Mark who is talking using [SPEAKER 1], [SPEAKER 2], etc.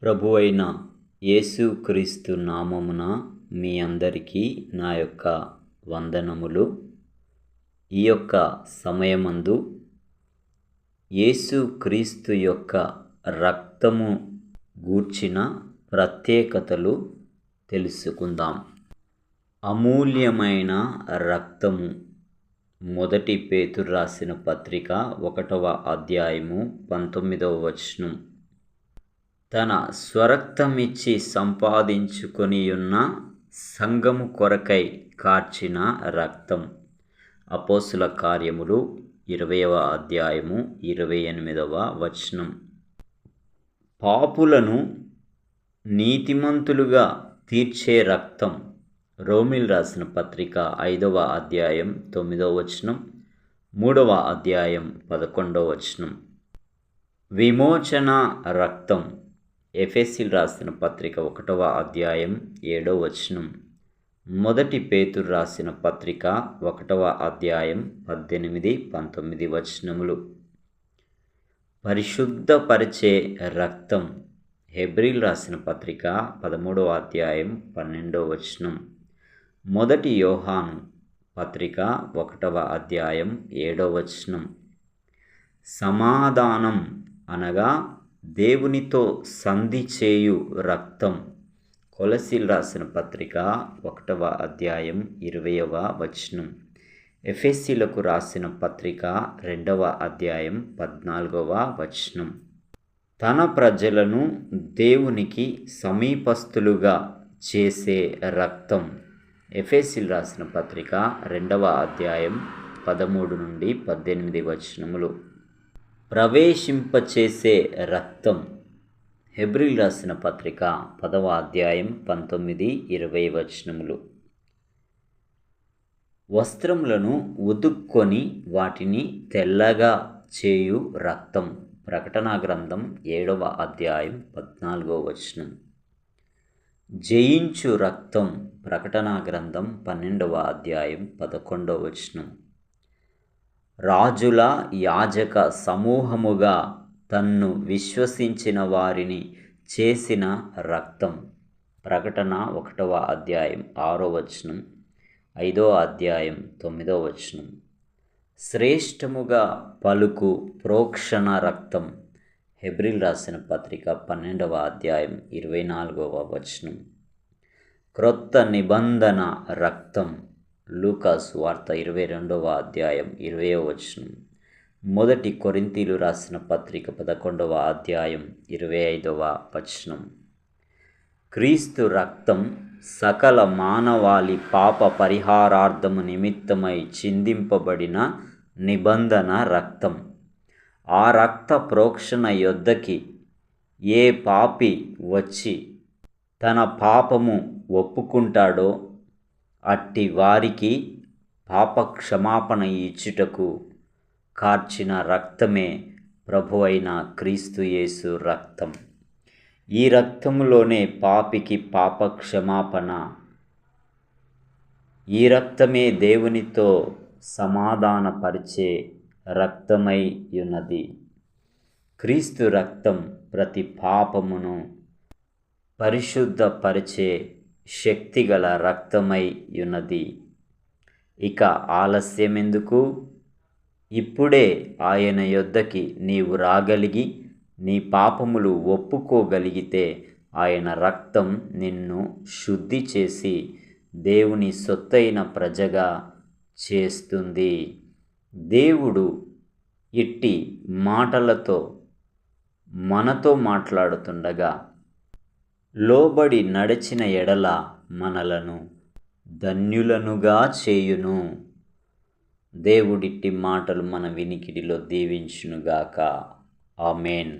[SPEAKER 1] ప్రభువైన యేసుక్రీస్తు నామమున మీ అందరికీ నా యొక్క వందనములు. ఈ యొక్క సమయమందు యేసుక్రీస్తు యొక్క రక్తము గూర్చిన ప్రత్యేకతలు తెలుసుకుందాం. అమూల్యమైన రక్తము. మొదటి పేతురు రాసిన పత్రిక 1వ అధ్యాయము 19వ వచనం. తన స్వరక్తమిచ్చి సంపాదించుకొనియున్న సంఘము కొరకై కార్చిన రక్తం. అపోస్తుల కార్యములు 20వ అధ్యాయము 28వ వచనం. పాపులను నీతిమంతులుగా తీర్చే రక్తం. రోమీయులకు రాసిన పత్రిక 5వ అధ్యాయం 9వ వచనం, 3వ అధ్యాయం 11వ వచనం. విమోచన రక్తం. ఎఫెసీయులకు రాసిన పత్రిక 1వ అధ్యాయం 7వ వచనం. మొదటి పేతురు రాసిన పత్రిక 1వ అధ్యాయం 18, 19 వచనములు. పరిశుద్ధపరిచే రక్తం. హెబ్రీయులకు రాసిన పత్రిక 13వ అధ్యాయం 12వ వచనం. మొదటి యోహాను పత్రిక 1వ అధ్యాయం 7వ వచనం. సమాధానం అనగా దేవునితో సంధి చేయు రక్తం. కొలస్సీయులకు రాసిన పత్రిక 1వ అధ్యాయం 20వ వచనం. ఎఫెసీయులకు రాసిన పత్రిక 2వ అధ్యాయం 14వ వచనం. తన ప్రజలను దేవునికి సమీపస్తులుగా చేసే రక్తం. ఎఫెసీయులకు రాసిన పత్రిక 2వ అధ్యాయం 13 నుండి 18 వచనములు. ప్రవేశింపచేసే రక్తం. హెబ్రీయులకు రాసిన పత్రిక 10వ అధ్యాయం 19, 20 వచనములు. వస్త్రములను ఉతుక్కొని వాటిని తెల్లగా చేయు రక్తం. ప్రకటన గ్రంథం 7వ అధ్యాయం 14వ వచనం. జయించు రక్తం. ప్రకటన గ్రంథం 12వ అధ్యాయం 11వ వచనం. రాజుల యాజక సమూహముగా తన్ను విశ్వసించిన వారిని చేసిన రక్తం. ప్రకటన 1వ అధ్యాయం 6వ వచనం, 5వ అధ్యాయం 9వ వచనం. శ్రేష్టముగా పలుకు ప్రోక్షణ రక్తం. హెబ్రీయులకు రాసిన పత్రిక 12వ అధ్యాయం 24వ వచనం. క్రొత్త నిబంధన రక్తం. లూకాసు వార్త 22వ అధ్యాయం 20వ వచనం. మొదటి కొరింథీయులకు రాసిన పత్రిక 11వ అధ్యాయం 25వ వచనం. క్రీస్తు రక్తం సకల మానవాళి పాప పరిహారార్థము నిమిత్తమై చిందింపబడిన నిబంధన రక్తం. ఆ రక్త ప్రోక్షణ యొద్దకి ఏ పాపి వచ్చి తన పాపము ఒప్పుకుంటాడో అట్టి వారికి పాప క్షమాపణ ఇచ్చుటకు కార్చిన రక్తమే ప్రభువైన క్రీస్తు యేసు రక్తం. ఈ రక్తములోనే పాపికి పాప క్షమాపణ. ఈ రక్తమే దేవునితో సమాధానపరిచే రక్తమై ఉన్నది. క్రీస్తు రక్తం ప్రతి పాపమును పరిశుద్ధపరిచే శక్తిగల రక్తమై ఉన్నది. ఇక ఆలస్యమెందుకు? ఇప్పుడే ఆయన యొద్దకి నీవు రాగలిగి నీ పాపములు ఒప్పుకోగలిగితే ఆయన రక్తం నిన్ను శుద్ధి చేసి దేవుని సొత్తైన ప్రజగా చేస్తుంది. దేవుడు ఇట్టి మాటలతో మనతో మాట్లాడుతుండగా లోబడి నడిచిన ఎడల మనలను ధన్యులనుగా చేయును. దేవుడిట్టి మాటలు మన వినికిడిలో దీవించునుగాక. ఆమేన్.